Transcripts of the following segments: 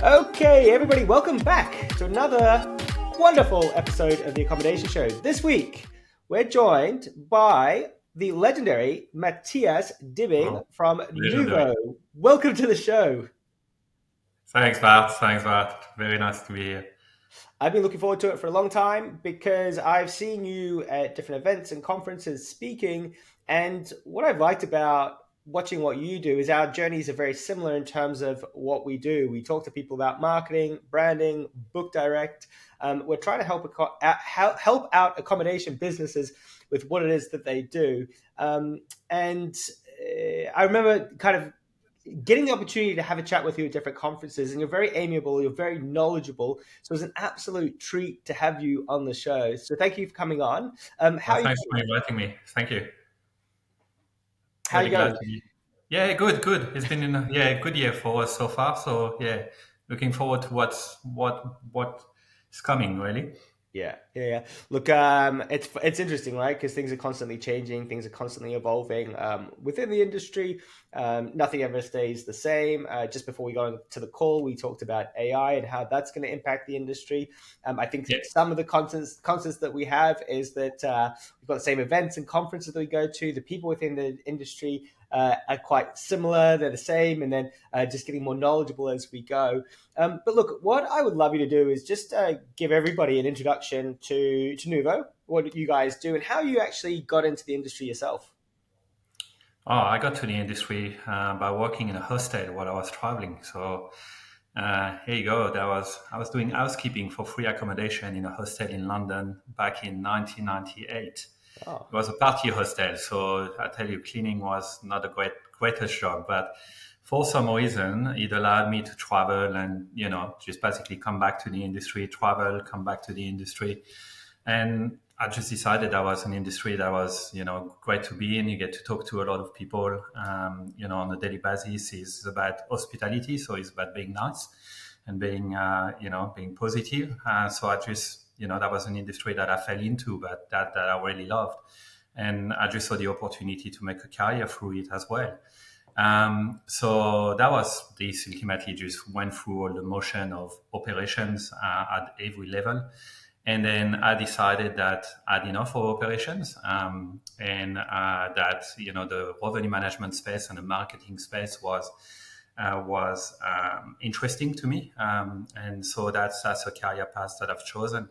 Okay, everybody, welcome back to another wonderful episode of the Accommodation Show. This week, we're joined by the legendary Matthias Dybing Oh, from legendary. Nuvo. Welcome to the show. Thanks, Bart. Thanks, Bart. Very nice to be here. I've been looking forward to it for a long time because I've seen you at different events and conferences speaking. And what I've liked about watching what you do is our journeys are very similar in terms of what we do. We talk to people about marketing, branding, book direct. We're trying to help out accommodation businesses with what it is that they do. And I remember kind of getting the opportunity to have a chat with you at different conferences, and you're very amiable, you're very knowledgeable. So it's an absolute treat to have you on the show. So thank you for coming on. How Well, are you thanks doing? for inviting me. Thank you. How are Really you glad going? to be. Yeah, good, good. It's been a good year for us so far. So yeah, looking forward to what is coming. Really. Yeah. Look, it's interesting, right? Because things are constantly changing, things are constantly evolving within the industry. Nothing ever stays the same. Just before we go into the call, we talked about AI and how that's going to impact the industry. I think Yeah, some of the constants that we have is that we've got the same events and conferences that we go to. The people within the industry are quite similar; they're the same, and then just getting more knowledgeable as we go. But look, what I would love you to do is just give everybody an introduction to Nuvo, what you guys do, and how you actually got into the industry yourself. Oh, I got to the industry by working in a hostel while I was traveling. So here you go. I was doing housekeeping for free accommodation in a hostel in London back in 1998. Oh, It was a party hostel, so I tell you, cleaning was not the greatest job, but for some reason, it allowed me to travel and just basically come back to the industry, travel, come back to the industry, and I just decided that was an industry that was great to be in. You get to talk to a lot of people, on a daily basis. It's about hospitality, so it's about being nice and being being positive. So I just that was an industry that I fell into, but that I really loved, and I just saw the opportunity to make a career through it as well. So that was this ultimately just went through all the motion of operations at every level. And then I decided that I had enough of operations, and that the revenue management space and the marketing space was interesting to me, and so that's a career path that I've chosen.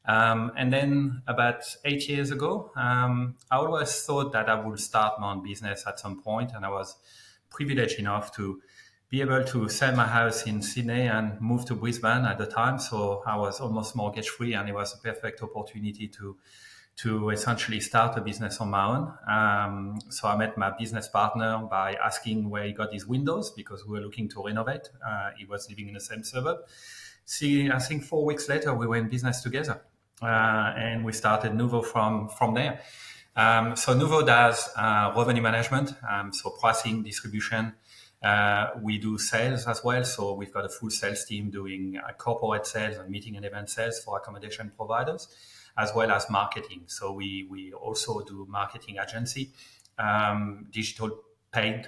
And then about 8 years ago, I always thought that I would start my own business at some point, and I was privileged enough to be able to sell my house in Sydney and move to Brisbane at the time. So I was almost mortgage free, and it was a perfect opportunity to essentially start a business on my own. So I met my business partner by asking where he got his windows because we were looking to renovate. He was living in the same suburb. See, I think 4 weeks later we were in business together, and we started Nuvo from there. So Nuvo does revenue management, so pricing, distribution. We do sales as well. So we've got a full sales team doing corporate sales and meeting and event sales for accommodation providers, as well as marketing. So we also do marketing agency, digital paid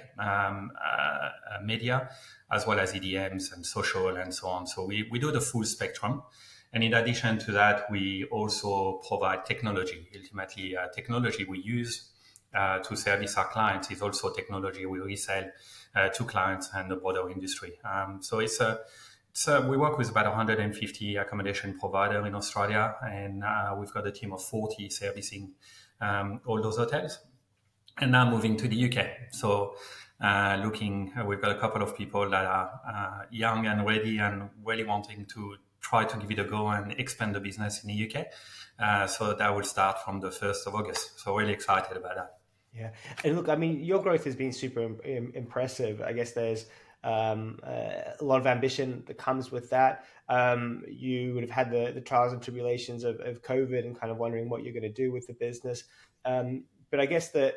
media, as well as EDMs and social and so on. So we do the full spectrum. And in addition to that, we also provide technology. Ultimately, technology we use to service our clients is also technology we resell to clients and the broader industry. So we work with about 150 accommodation provider in Australia, and we've got a team of 40 servicing all those hotels. And now moving to the UK. So we've got a couple of people that are young and ready and really wanting to try to give it a go and expand the business in the UK. So that will start from the 1st of August. So really excited about that. yeah. And look, I mean, your growth has been super impressive. I guess there's a lot of ambition that comes with that. You would have had the trials and tribulations of COVID and kind of wondering what you're going to do with the business. But I guess that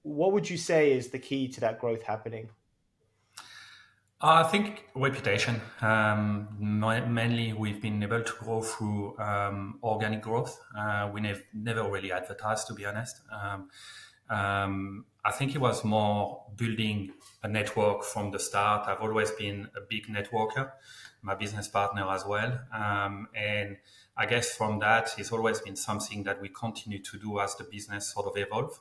what would you say is the key to that growth happening? I think reputation. Mainly, we've been able to grow through organic growth. We never really advertised, to be honest. I think it was more building a network from the start. I've always been a big networker, my business partner as well. And I guess from that, it's always been something that we continue to do as the business sort of evolve.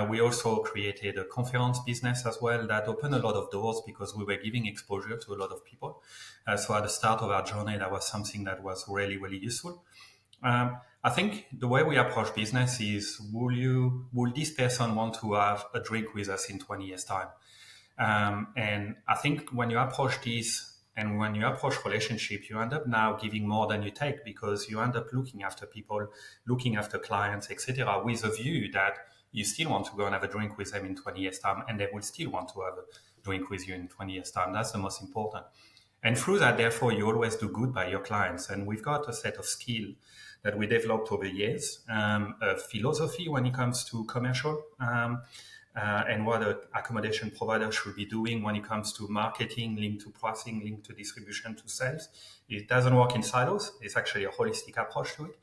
We also created a conference business as well that opened a lot of doors because we were giving exposure to a lot of people. So at the start of our journey, that was something that was really, really useful. I think the way we approach business is, will this person want to have a drink with us in 20 years time? And I think when you approach this and when you approach relationship, you end up now giving more than you take because you end up looking after people, looking after clients, etc., with a view that you still want to go and have a drink with them in 20 years time, and they will still want to have a drink with you in 20 years time. That's the most important. And through that, therefore, you always do good by your clients. And we've got a set of skill that we developed over years, a philosophy when it comes to commercial, and what an accommodation provider should be doing when it comes to marketing, linked to pricing, linked to distribution, to sales. It doesn't work in silos. It's actually a holistic approach to it.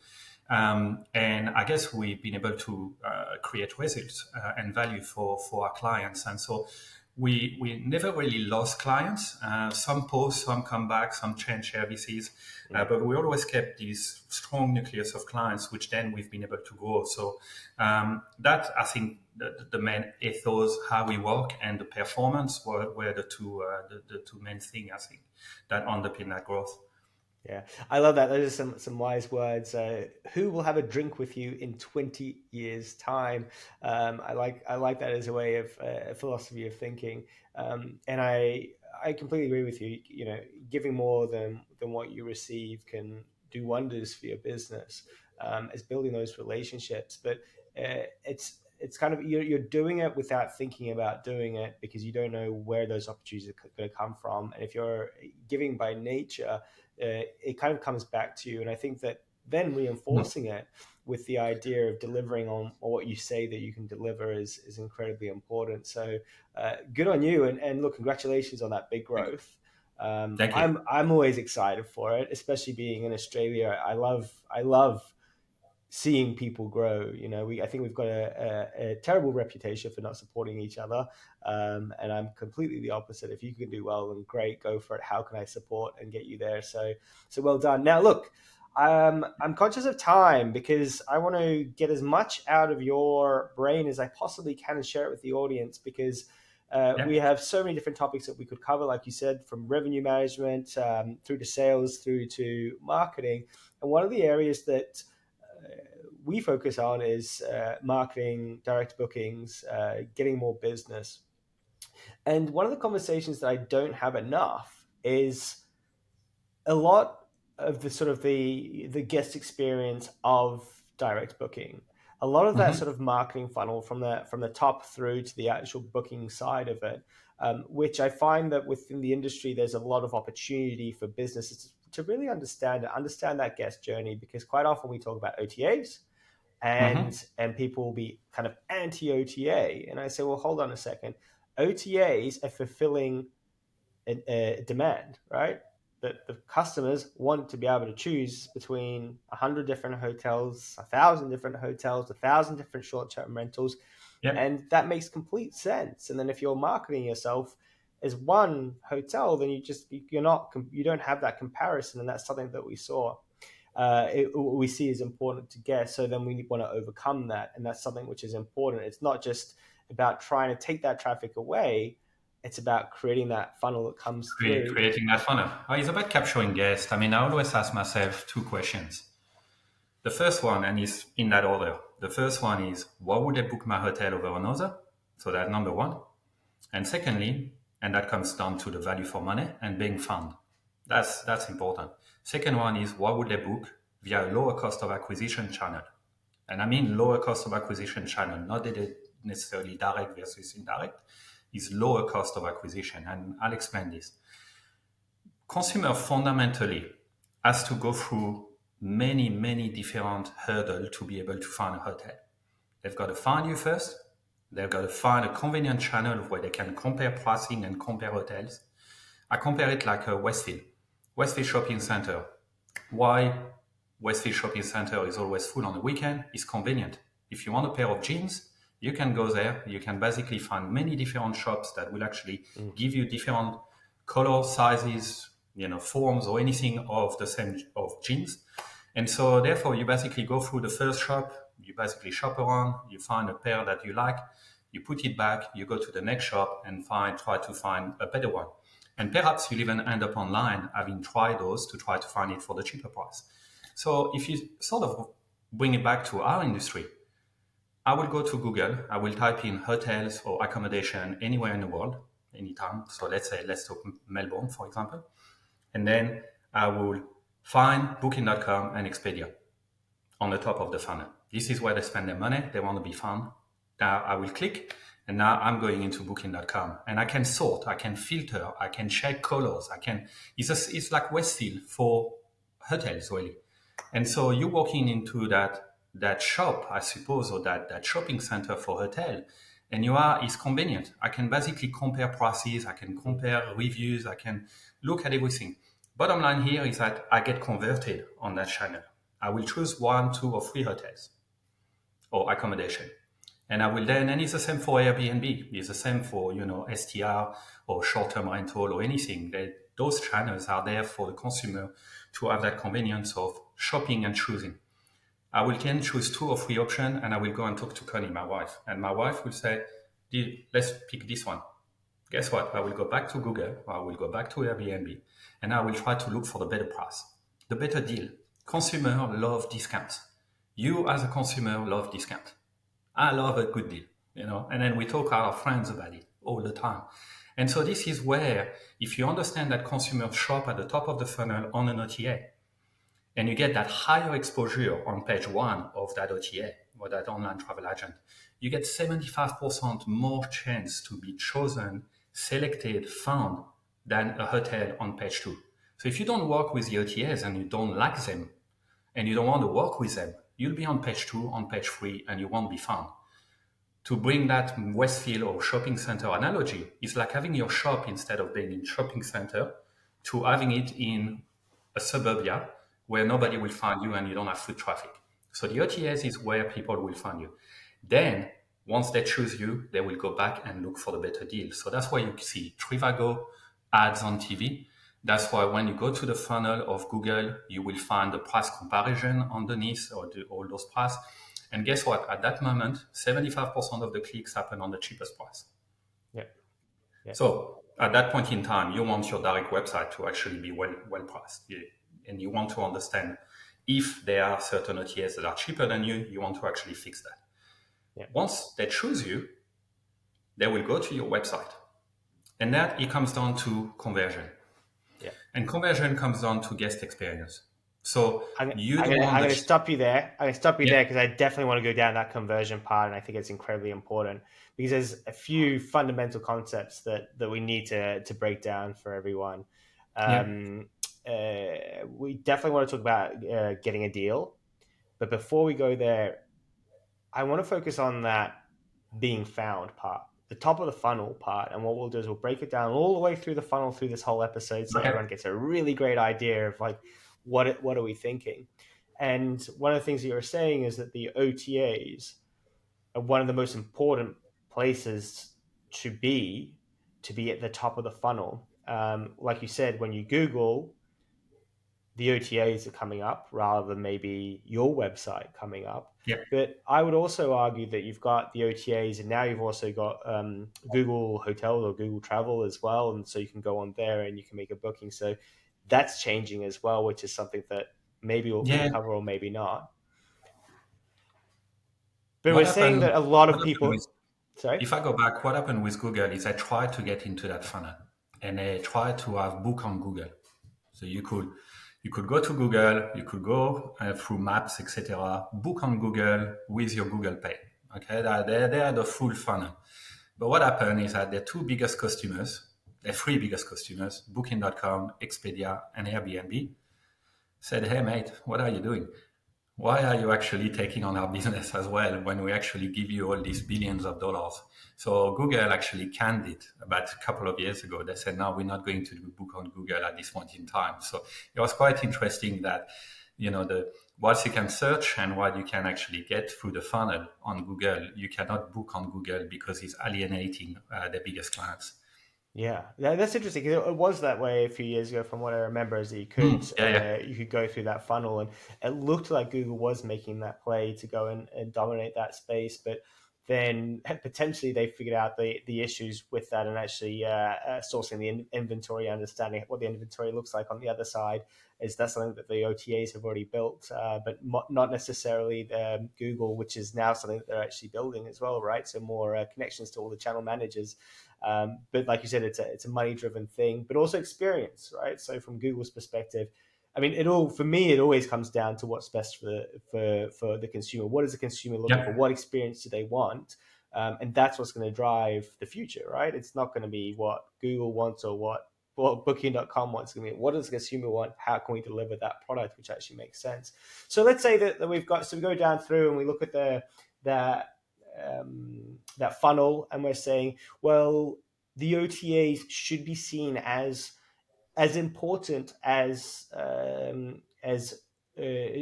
And I guess we've been able to create results and value for our clients. And so we never really lost clients. Some pause, some come back, some change services, but we always kept this strong nucleus of clients, which then we've been able to grow. So that, I think, the main ethos, how we work, and the performance were the two main things, I think, that underpin that growth. Yeah, I love that. Those are some wise words. Who will have a drink with you in 20 years' time? I like that as a way of a philosophy of thinking. And I completely agree with you. You know, giving more than what you receive can do wonders for your business. As building those relationships, but it's kind of you're doing it without thinking about doing it because you don't know where those opportunities are going to come from. And if you're giving by nature, it kind of comes back to you. And I think that then reinforcing it with the idea of delivering on what you say that you can deliver is incredibly important. So good on you. And look, congratulations on that big growth. Thank you. I'm always excited for it, especially being in Australia. I love seeing people grow. You know, I think we've got a terrible reputation for not supporting each other, and I'm completely the opposite. If you can do well, then great, go for it. How can I support and get you there? So well done. Now look, I'm conscious of time because I want to get as much out of your brain as I possibly can and share it with the audience because Yeah. we have so many different topics that we could cover, like you said, from revenue management through to sales, through to marketing. And one of the areas that we focus on is marketing, direct bookings, getting more business. And one of the conversations that I don't have enough is a lot of the sort of the guest experience of direct booking. A lot of that Hmm. sort of marketing funnel from the top through to the actual booking side of it, which I find that within the industry there's a lot of opportunity for businesses to really understand that guest journey because quite often we talk about OTAs Hmm. and people will be kind of anti OTA, and I say, well, hold on a second, OTAs are fulfilling a demand, right? That the customers want to be able to choose between 100 different hotels, 1,000 different hotels, 1,000 different short-term rentals, Yeah. and that makes complete sense. And then if you're marketing yourself as one hotel, then you don't have that comparison, and that's something that we see is important to guess. So then we want to overcome that, and that's something which is important. It's not just about trying to take that traffic away; it's about creating that funnel that comes through. Creating that funnel. Oh, it's about capturing guests. I mean, I always ask myself two questions. The first one, and is in that order. The first one is, why would I book my hotel over another? So that's number one. And secondly, and that comes down to the value for money and being found. That's important. Second one is, why would they book via a lower cost of acquisition channel? And I mean lower cost of acquisition channel, not that it necessarily direct versus indirect, is lower cost of acquisition. And I'll explain this. Consumer fundamentally has to go through many, many different hurdles to be able to find a hotel. They've got to find you first. They've got to find a convenient channel where they can compare pricing and compare hotels. I compare it like a Westfield. Westfield Shopping Center. Why Westfield Shopping Center is always full on the weekend is convenient. If you want a pair of jeans, You can go there. You can basically find many different shops that will actually Mm. give you different color, sizes, forms or anything of the same of jeans. And so therefore you basically go through the first shop, you basically shop around, you find a pair that you like, you put it back, you go to the next shop and try to find a better one. And perhaps you'll even end up online having tried those to try to find it for the cheaper price. So if you sort of bring it back to our industry, I will go to Google, I will type in hotels or accommodation anywhere in the world, anytime. So let's talk Melbourne, for example. And then I will find Booking.com and Expedia on the top of the funnel. This is where they spend their money. They want to be found. Now I will click, and now I'm going into Booking.com, and I can sort, I can filter, I can check colors. It's like Westfield for hotels, really. And so you're walking into that shop, I suppose, or that shopping center for hotel, and it's convenient. I can basically compare prices, I can compare reviews, I can look at everything. Bottom line here is that I get converted on that channel. I will choose 1, 2, or 3 hotels or accommodation. And I will then, and it's the same for Airbnb. It's the same for, STR or short-term rental or anything. Those channels are there for the consumer to have that convenience of shopping and choosing. I will then choose 2 or 3 options and I will go and talk to Connie, my wife. And my wife will say, let's pick this one. Guess what? I will go back to Google, or I will go back to Airbnb, and I will try to look for the better price, the better deal. Consumer love discounts. You as a consumer love discount. I love a good deal, and then we talk to our friends about it all the time. And so this is where, if you understand that consumers shop at the top of the funnel on an OTA, and you get that higher exposure on page 1 of that OTA or that online travel agent, you get 75% more chance to be chosen, selected, found than a hotel on page 2. So if you don't work with the OTAs and you don't like them and you don't want to work with them, you'll be on page 2, on page 3, and you won't be found. To bring that Westfield or shopping center analogy, it's like having your shop, instead of being in shopping center, to having it in a suburbia where nobody will find you and you don't have foot traffic. So the OTAs is where people will find you. Then once they choose you, they will go back and look for the better deal. So that's why you see Trivago ads on TV. That's why when you go to the funnel of Google, you will find the price comparison underneath, or all those prices. And guess what? At that moment, 75% of the clicks happen on the cheapest price. Yeah. Yeah. So at that point in time, you want your direct website to actually be well priced. And you want to understand if there are certain OTAs that are cheaper than you want to actually fix that. Yeah. Once they choose you, they will go to your website. And that it comes down to conversion. Yeah. And conversion comes down to guest experience. So I'm you don't want going to stop you there. I'm going to stop you Yeah. there because I definitely want to go down that conversion part, and I think it's incredibly important because there's a few fundamental concepts that we need to break down for everyone. We definitely want to talk about getting a deal, but before we go there, I want to focus on that being found part, the top of the funnel part. And what we'll do is we'll break it down all the way through the funnel through this whole episode so Okay. everyone gets a really great idea of like what are we thinking. And one of the things that you're saying is that the OTAs are one of the most important places to be at the top of the funnel. Like you said, when you Google, the OTAs are coming up rather than maybe your website coming up. Yeah. But I would also argue that you've got the OTAs and now you've also got Google Hotels or Google Travel as well. And so you can go on there and you can make a booking. So that's changing as well, which is something that maybe we'll cover or maybe not. But we're saying that a lot of people... Sorry? If I go back, what happened with Google is I tried to get into that funnel and I tried to have book on Google. So you could go to Google, you could go through maps, etc. Book on Google with your Google Pay. Okay, they are the full funnel. But what happened is that the three biggest customers, Booking.com, Expedia, and Airbnb, said, "Hey mate, what are you doing? Why are you actually taking on our business as well when we actually give you all these billions of dollars?" So Google actually canned it about a couple of years ago. They said, "No, we're not going to do book on Google at this point in time." So it was quite interesting that, whilst you can search and what you can actually get through the funnel on Google, you cannot book on Google because it's alienating the biggest clients. Yeah, that's interesting. 'Cause it was that way a few years ago, from what I remember, is that Yeah, yeah, you could go through that funnel, and it looked like Google was making that play to go and dominate that space. But then potentially they figured out the issues with that, and actually sourcing the inventory, understanding what the inventory looks like on the other side. Is that something that the OTAs have already built, but not necessarily Google, which is now something that they're actually building as well, right? So more connections to all the channel managers. But like you said, it's a money driven thing, but also experience, right? So from Google's perspective, I mean, it all for me, it always comes down to what's best for the consumer. What is the consumer looking for? yeah, What experience do they want? And that's what's going to drive the future, right? It's not going to be what Google wants or what Booking.com wants. It's going to be what does the consumer want? How can we deliver that product, which actually makes sense? So let's say that we've got, so we go down through and we look at that that funnel, and we're saying, well, the OTAs should be seen as important as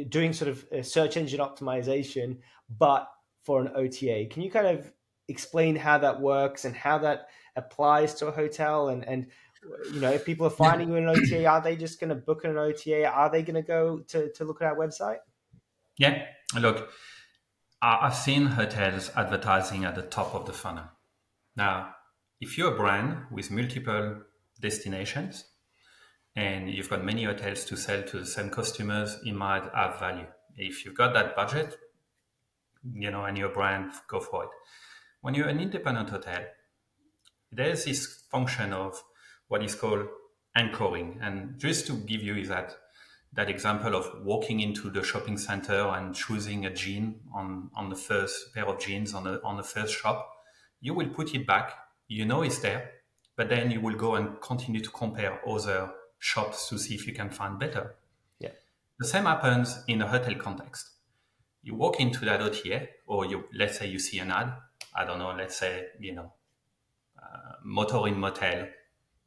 doing sort of search engine optimization, but for an OTA. Can you kind of explain how that works and how that applies to a hotel? And you know, if people are yeah. finding you in an OTA, are they just going to book an OTA? Are they going to go to look at our website? Yeah. Look, I've seen hotels advertising at the top of the funnel. Now, if you're a brand with multiple destinations and you've got many hotels to sell to the same customers, it might have value. If you've got that budget, and your brand, go for it. When you're an independent hotel, there's this function of what is called anchoring. And just to give you that example of walking into the shopping center and choosing a jean on the first pair of jeans on the first shop, you will put it back. You know it's there, but then you will go and continue to compare other shops to see if you can find better. Yeah, The same happens in a hotel context. You walk into that OTA, or let's say you see an ad. I don't know. Let's say Motor in Motel,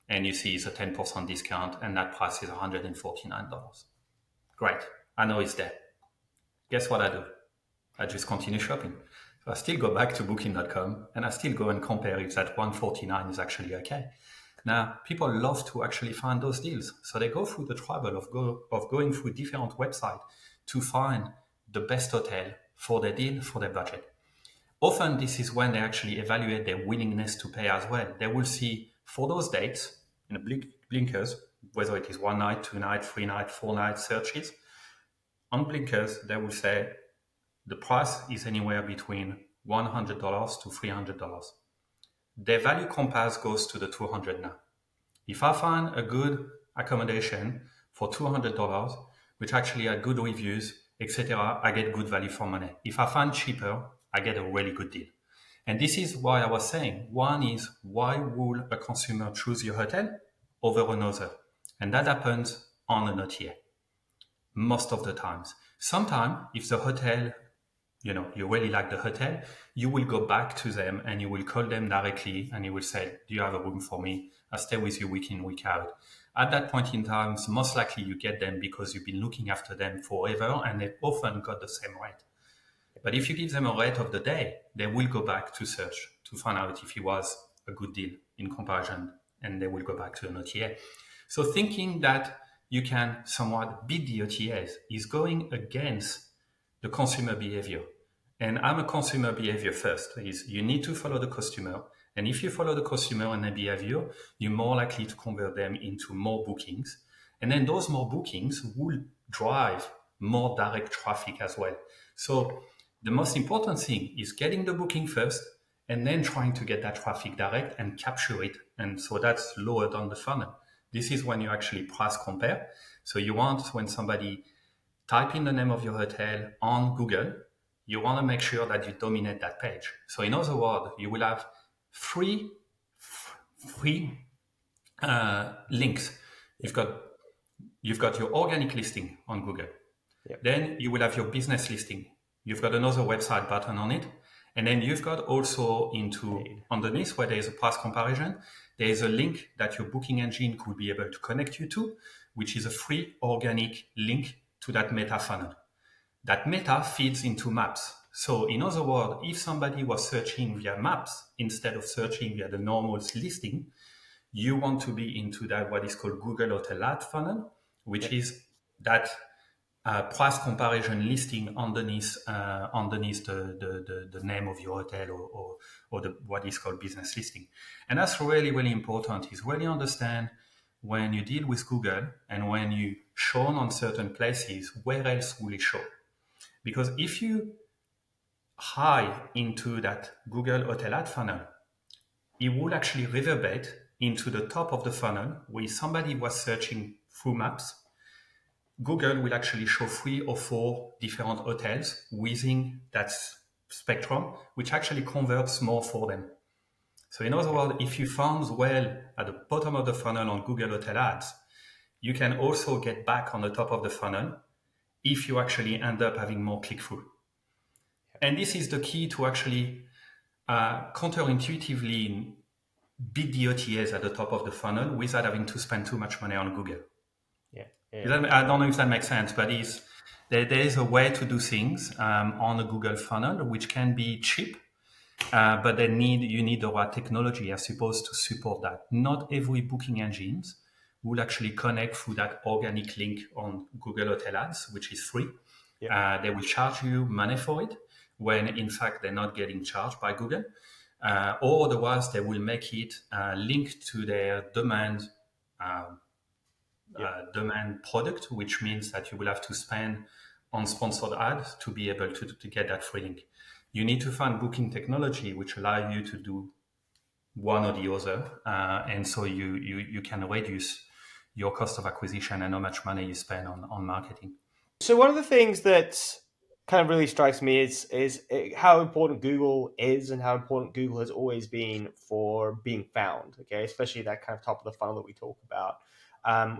and you see it's a 10% discount, and that price is $149. Great. I know it's there. Guess what I do? I just continue shopping. So I still go back to booking.com and I still go and compare if that 149 is actually okay. Now, people love to actually find those deals. So they go through the trouble of going through different websites to find the best hotel for their deal, for their budget. Often, this is when they actually evaluate their willingness to pay as well. They will see for those dates in the blinkers, whether it is 1 night, 2 night, 3 night, 4 night searches. On blinkers, they will say the price is anywhere between $100 to $300. Their value compass goes to the 200 now. If I find a good accommodation for $200, which actually had good reviews, etc., I get good value for money. If I find cheaper, I get a really good deal. And this is why I was saying, one is, why would a consumer choose your hotel over another? And that happens on an OTA most of the times. Sometimes, if the hotel, you really like the hotel, you will go back to them and you will call them directly and you will say, do you have a room for me? I stay with you week in, week out. At that point in time, most likely you get them because you've been looking after them forever and they've often got the same rate. But if you give them a rate of the day, they will go back to search to find out if it was a good deal in comparison, and they will go back to an OTA. So thinking that you can somewhat beat the OTAs is going against the consumer behavior. And I'm a consumer behavior first. Is you need to follow the customer. And if you follow the customer and their behavior, you're more likely to convert them into more bookings. And then those more bookings will drive more direct traffic as well. So the most important thing is getting the booking first and then trying to get that traffic direct and capture it. And so that's lower down the funnel. This is when you actually price compare. So you want, when somebody type in the name of your hotel on Google, you want to make sure that you dominate that page. So in other words, you will have three links. You've got your organic listing on Google. yep, Then you will have your business listing. You've got another website button on it. And then you've got also paid. underneath where there is a price comparison, there is a link that your booking engine could be able to connect you to, which is a free organic link to that meta funnel. that meta feeds into maps. So in other words, if somebody was searching via maps instead of searching via the normal listing, you want to be into that what is called Google Hotel Ad funnel, which Yep. is that price comparison listing underneath the name of your hotel or the what is called business listing. And that's really, really important is really understand when you deal with Google and when you shown on certain places, where else will it show? Because if you high into that Google Hotel Ad funnel, it will actually reverberate into the top of the funnel where somebody was searching through maps. Google will actually show 3 or 4 different hotels within that spectrum, which actually converts more for them. So in other Yep. words, if you found well at the bottom of the funnel on Google Hotel Ads, you can also get back on the top of the funnel if you actually end up having more click-through. And this is the key to actually counterintuitively beat the OTAs at the top of the funnel without having to spend too much money on Google. Yeah. Yeah. I don't know if that makes sense, but there is a way to do things on a Google funnel which can be cheap, but you need the right technology as supposed to support that. Not every booking engines will actually connect through that organic link on Google Hotel Ads, which is free. Yep. They will charge you money for it when in fact they're not getting charged by Google. Or otherwise, they will make it linked to their Yep. demand product, which means that you will have to spend on sponsored ads to be able to get that free link. You need to find booking technology which allow you to do one or the other, and so you can reduce your cost of acquisition and how much money you spend on marketing. So one of the things that kind of really strikes me is how important Google is and how important Google has always been for being found. Okay, especially that kind of top of the funnel that we talk about.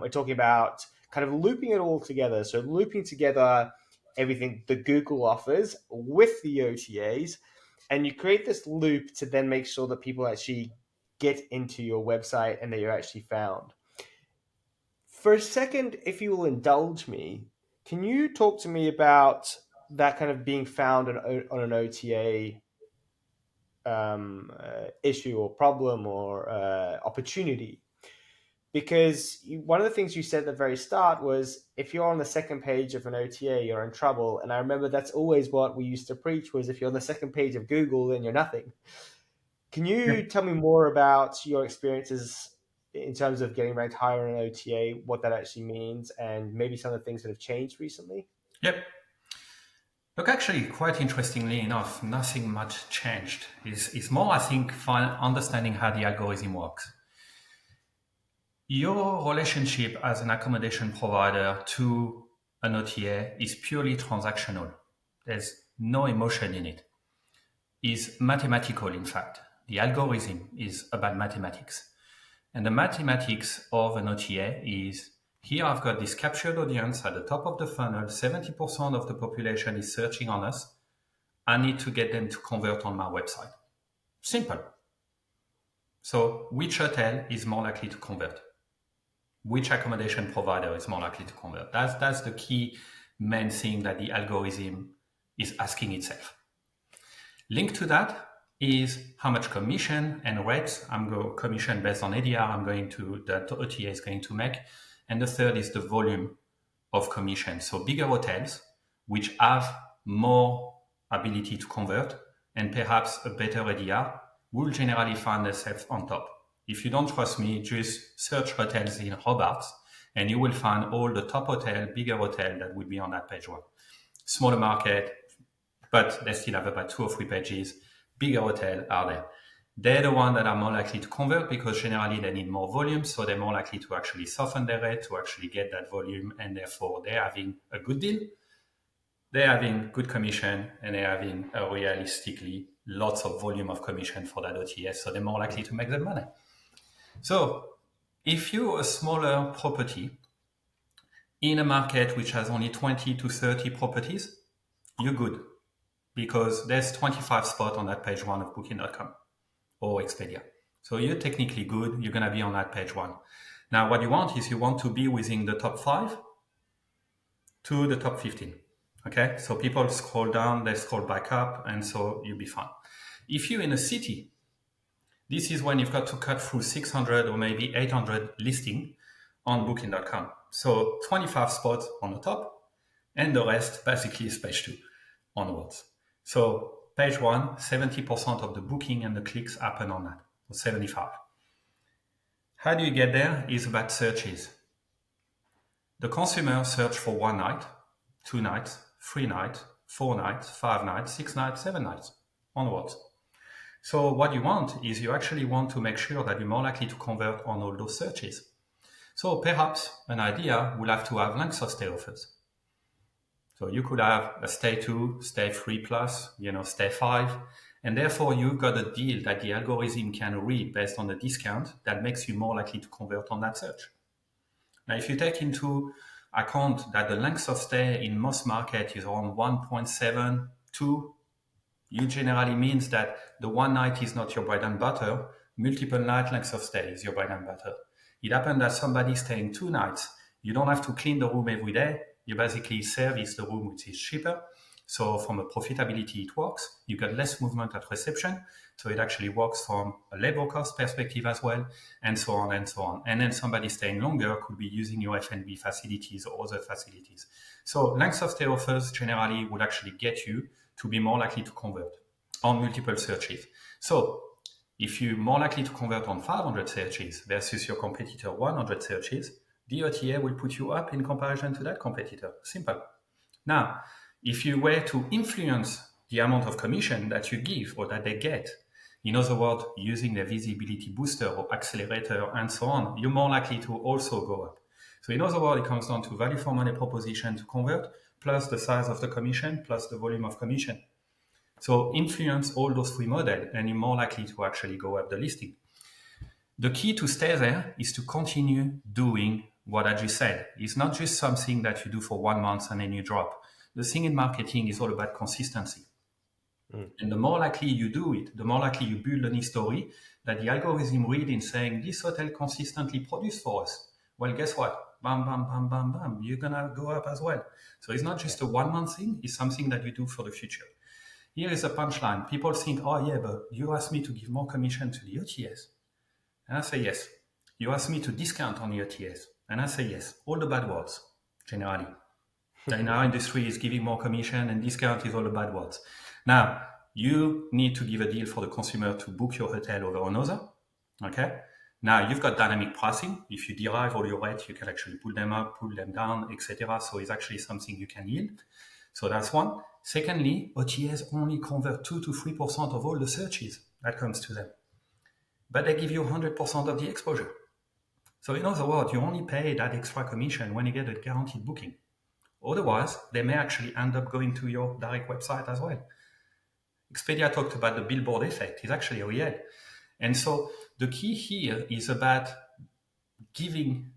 We're talking about kind of looping it all together. So looping together everything that Google offers with the OTAs, and you create this loop to then make sure that people actually get into your website and that you're actually found. For a second, if you will indulge me, can you talk to me about that kind of being found on an OTA issue or problem or opportunity? Because one of the things you said at the very start was if you're on the second page of an OTA, you're in trouble. And I remember that's always what we used to preach was if you're on the second page of Google, then you're nothing. Can you tell me more about your experiences in terms of getting ranked higher in an OTA, what that actually means, and maybe some of the things that have changed recently? Yep. Look, actually, quite interestingly enough, nothing much changed. It's more, I think, understanding how the algorithm works. Your relationship as an accommodation provider to an OTA is purely transactional. There's no emotion in it. It's mathematical, in fact. The algorithm is about mathematics. And the mathematics of an OTA is here I've got this captured audience at the top of the funnel. 70% of the population is searching on us. I need to get them to convert on my website. Simple. So which hotel is more likely to convert? Which accommodation provider is more likely to convert? That's the key main thing that the algorithm is asking itself. Linked to that is how much commission and rates commission based on ADR that OTA is going to make. And the third is the volume of commission. So bigger hotels, which have more ability to convert and perhaps a better ADR, will generally find themselves on top. If you don't trust me, just search hotels in Hobart and you will find all the top hotel, bigger hotel that will be on that page one. Smaller market, but they still have about 2 or 3 pages. Bigger hotel are there. They're the ones that are more likely to convert because generally they need more volume. So they're more likely to actually soften their rate to actually get that volume. And therefore they're having a good deal. They're having good commission and they're having realistically lots of volume of commission for that OTS. So they're more likely to make that money. So if you're a smaller property in a market which has only 20 to 30 properties, you're good because there's 25 spots on that page one of booking.com or Expedia. So you're technically good. You're going to be on that page one. Now, what you want is you want to be within the top 5 to the top 15. Okay, so people scroll down, they scroll back up, and so you'll be fine. If you're in a city, this is when you've got to cut through 600 or maybe 800 listing on booking.com. So 25 spots on the top, and the rest basically is page two onwards. So page one, 70% of the booking and the clicks happen on that, or 75. How do you get there is about searches. The consumer search for 1 night, 2 nights, 3 nights, 4 nights, 5 nights, 6 nights, 7 nights, onwards. So what you want is you actually want to make sure that you're more likely to convert on all those searches. So perhaps an idea will have to have length of stay offers. So you could have a stay 2, stay 3 plus, stay 5. And therefore you've got a deal that the algorithm can read based on the discount that makes you more likely to convert on that search. Now, if you take into account that the length of stay in most markets is around 1.72, you generally means that the one night is not your bread and butter. Multiple night length of stay is your bread and butter. It happened that somebody staying 2 nights, you don't have to clean the room every day. You basically service the room, which is cheaper. So from a profitability, it works. You get less movement at reception. So it actually works from a labor cost perspective as well, and so on and so on. And then somebody staying longer could be using your F&B facilities or other facilities. So length of stay offers generally would actually get you to be more likely to convert on multiple searches. So if you're more likely to convert on 500 searches versus your competitor 100 searches, the OTA will put you up in comparison to that competitor. Simple. Now, if you were to influence the amount of commission that you give or that they get, in other words, using the visibility booster or accelerator and so on, you're more likely to also go up. So in other words, it comes down to value for money proposition to convert, plus the size of the commission, plus the volume of commission. So influence all those three models, and you're more likely to actually go up the listing. The key to stay there is to continue doing what I just said. It's not just something that you do for 1 month and then you drop. The thing in marketing is all about consistency. And the more likely you do it, the more likely you build an history that the algorithm read in saying, this hotel consistently produced for us. Well, guess what? Bam, bam, bam, bam, bam. You're going to go up as well. So it's not just a 1 month thing. It's something that you do for the future. Here is a punchline. People think, oh yeah, but you asked me to give more commission to the OTAs. And I say yes. You asked me to discount on the OTAs. And I say yes. All the bad words, generally. In our industry is giving more commission and discount is all the bad words. Now, you need to give a deal for the consumer to book your hotel over another. Okay. Now you've got dynamic pricing. If you derive all your rates, you can actually pull them up, pull them down, etc. So it's actually something you can yield. So that's one. Secondly, OTAs only convert 2 to 3% of all the searches that comes to them. But they give you 100% of the exposure. So in other words, you only pay that extra commission when you get a guaranteed booking. Otherwise, they may actually end up going to your direct website as well. Expedia talked about the billboard effect. It's actually real. And so the key here is about giving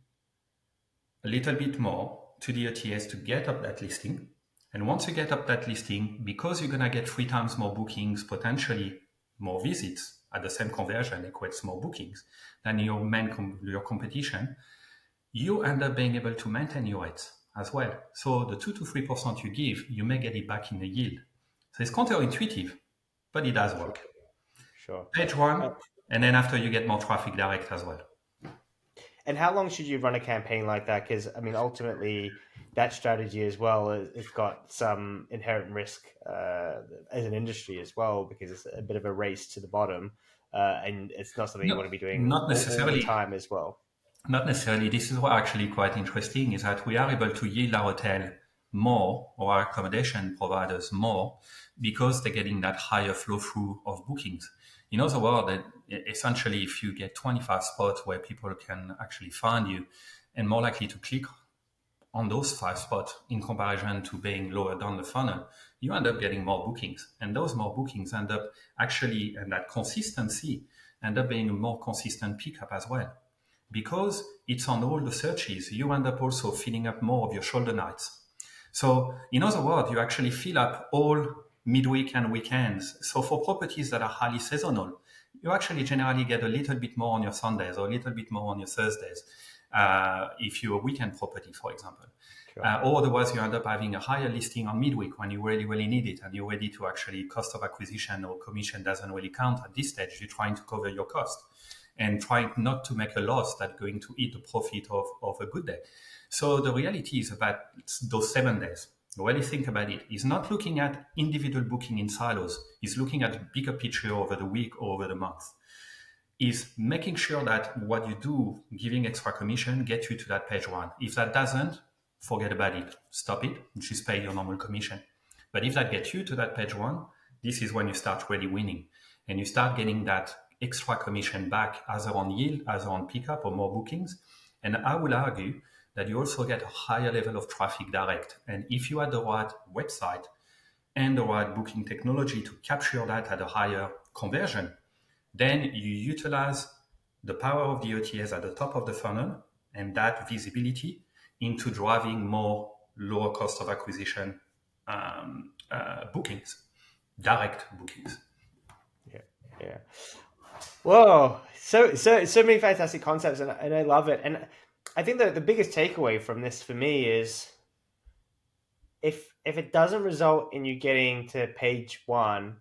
a little bit more to the OTAs to get up that listing. And once you get up that listing, because you're going to get 3 times more bookings, potentially more visits at the same conversion equates more bookings than your competition, you end up being able to maintain your rates as well. So the 2 to 3% you give, you may get it back in the yield. So it's counterintuitive, but it does work. Sure. Page one, and then after you get more traffic direct as well. And how long should you run a campaign like that? Because I mean, ultimately, that strategy as well, it's got some inherent risk as an industry as well, because it's a bit of a race to the bottom, and it's not something you want to be doing Not all necessarily. the time as well. Not necessarily. This is what actually quite interesting is that we are able to yield our hotel more or our accommodation providers more because they're getting that higher flow through of bookings. In other words, that essentially if you get 25 spots where people can actually find you and more likely to click on those 5 spots in comparison to being lower down the funnel, you end up getting more bookings. And those more bookings end up actually, and that consistency end up being a more consistent pickup as well. Because it's on all the searches, you end up also filling up more of your shoulder nights. So in other words, you actually fill up all midweek and weekends. So for properties that are highly seasonal, you actually generally get a little bit more on your Sundays or a little bit more on your Thursdays, if you're a weekend property, for example. Sure. Or otherwise you end up having a higher listing on midweek when you really, really need it and you're ready to actually cost of acquisition or commission doesn't really count at this stage. You're trying to cover your cost and trying not to make a loss that's going to eat the profit of a good day. So the reality is about those 7 days. When you think about it, he's not looking at individual booking in silos. He's looking at the bigger picture over the week or over the month. Is making sure that what you do, giving extra commission, get you to that page one. If that doesn't, forget about it. Stop it. Just pay your normal commission. But if that gets you to that page one, this is when you start really winning. And you start getting that extra commission back either on yield, either on pickup or more bookings. And I will argue that you also get a higher level of traffic direct. And if you had the right website and the right booking technology to capture that at a higher conversion, then you utilize the power of the OTAs at the top of the funnel and that visibility into driving more lower cost of acquisition bookings, direct bookings. Yeah. Yeah. Whoa. So many fantastic concepts, and I love it. And I think that the biggest takeaway from this for me is if it doesn't result in you getting to page one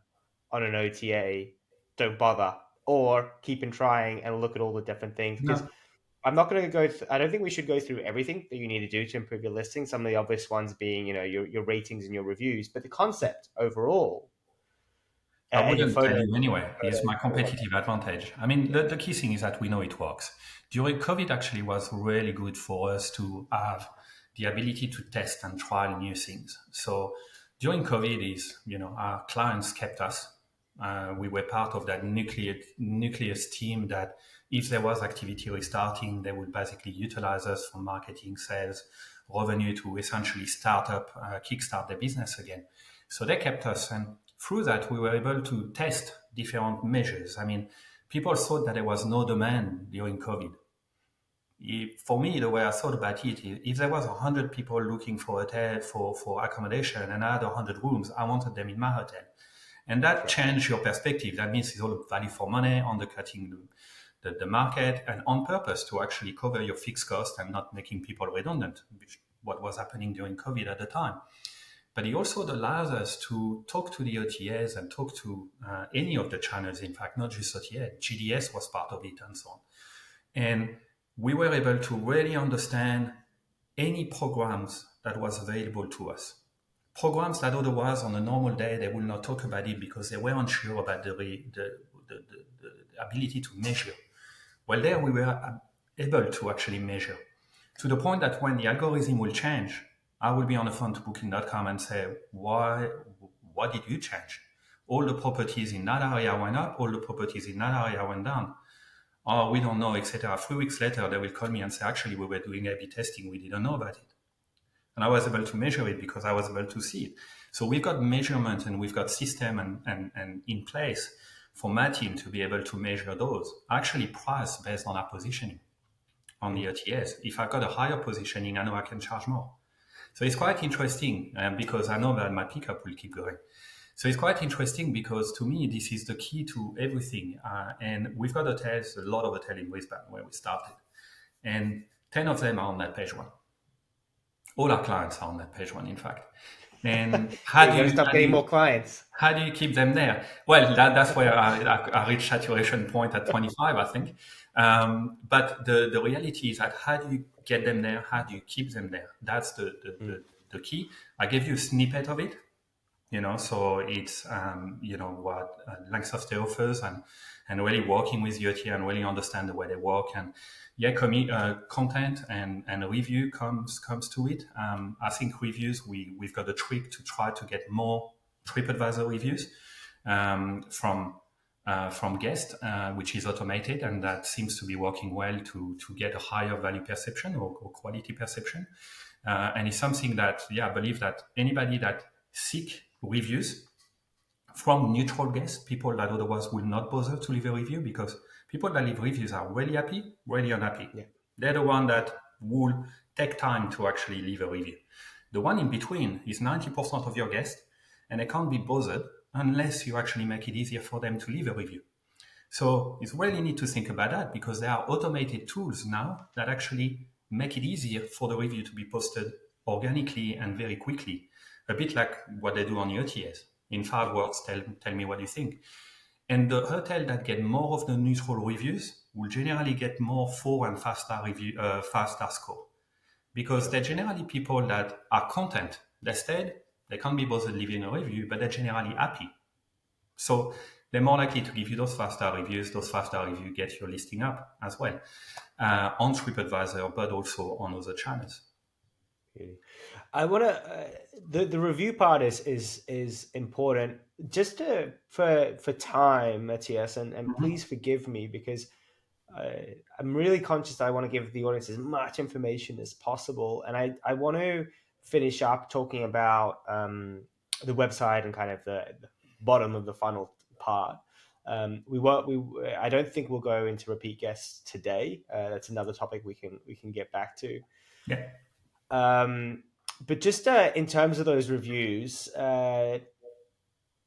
on an OTA, don't bother, or keep on trying and look at all the different things. Because No, I'm not going to go. I don't think we should go through everything that you need to do to improve your listing. Some of the obvious ones being, your ratings and your reviews, but the concept overall I and your wouldn't tell photos. you anyway. It's my competitive advantage. I mean, the key thing is that we know it works. During COVID, actually, was really good for us to have the ability to test and trial new things. So during COVID, our clients kept us. We were part of that nucleus team that if there was activity restarting, they would basically utilize us for marketing, sales, revenue to essentially kickstart their business again. So they kept us, and through that, we were able to test different measures. I mean, people thought that there was no demand during COVID. For me, the way I thought about it, if there was 100 people looking for a hotel for accommodation and I had 100 rooms, I wanted them in my hotel. And that changed your perspective. That means it's all value for money, undercutting the market, and on purpose to actually cover your fixed cost and not making people redundant, which what was happening during COVID at the time. But it also allows us to talk to the OTAs and talk to any of the channels, in fact, not just OTA. GDS was part of it and so on. And we were able to really understand any programs that was available to us. Programs that otherwise on a normal day, they will not talk about it because they were unsure about the ability to measure. Well, there we were able to actually measure to the point that when the algorithm will change, I will be on the phone to booking.com and say, what did you change? All the properties in that area went up, all the properties in that area went down. Oh, we don't know, etc. 3 weeks later, they will call me and say, actually, we were doing A/B testing. We didn't know about it. And I was able to measure it because I was able to see it. So we've got measurement and we've got system and in place for my team to be able to measure those. I actually price based on our positioning on the OTAs. If I've got a higher positioning, I know I can charge more. So it's quite interesting because I know that my pickup will keep going. So it's quite interesting because to me, this is the key to everything. And we've got hotels, a lot of hotels in Brisbane where we started. And 10 of them are on that page one. All our clients are on that page one, in fact. And You're going to stop getting more clients. how do you keep them there? Well, that's where I reached saturation point at 25, I think. But the reality is that how do you get them there? How do you keep them there? That's the key. I gave you a snippet of it. So it's what length of stay offers and really working with the OTA and really understand the way they work, and content and review comes to it. I think reviews, we've got a trick to try to get more TripAdvisor reviews from guests, which is automated, and that seems to be working well to get a higher value perception or quality perception. And it's something that, I believe that anybody that seek reviews from neutral guests, people that otherwise will not bother to leave a review, because people that leave reviews are really happy, really unhappy. Yeah. They're the one that will take time to actually leave a review. The one in between is 90% of your guests, and they can't be bothered unless you actually make it easier for them to leave a review. So it's really need to think about that, because there are automated tools now that actually make it easier for the review to be posted organically and very quickly, a bit like what they do on the OTAs. In 5 words, tell me what you think. And the hotel that get more of the neutral reviews will generally get more 4 and 5 star review, 5 star score, because Sure. they're generally people that are content. They stayed, they can't be bothered leaving a review, but they're generally happy. So they're more likely to give you those 5 star reviews. Those 5 star reviews get your listing up as well on TripAdvisor, but also on other channels. Really. I want to the review part is important just for time, Matthias, and Mhm. please forgive me because I'm really conscious that I want to give the audience as much information as possible, and I want to finish up talking about the website and kind of the bottom of the funnel part. I don't think we'll go into repeat guests today. That's another topic we can get back to. Yeah. Um, but just in terms of those reviews,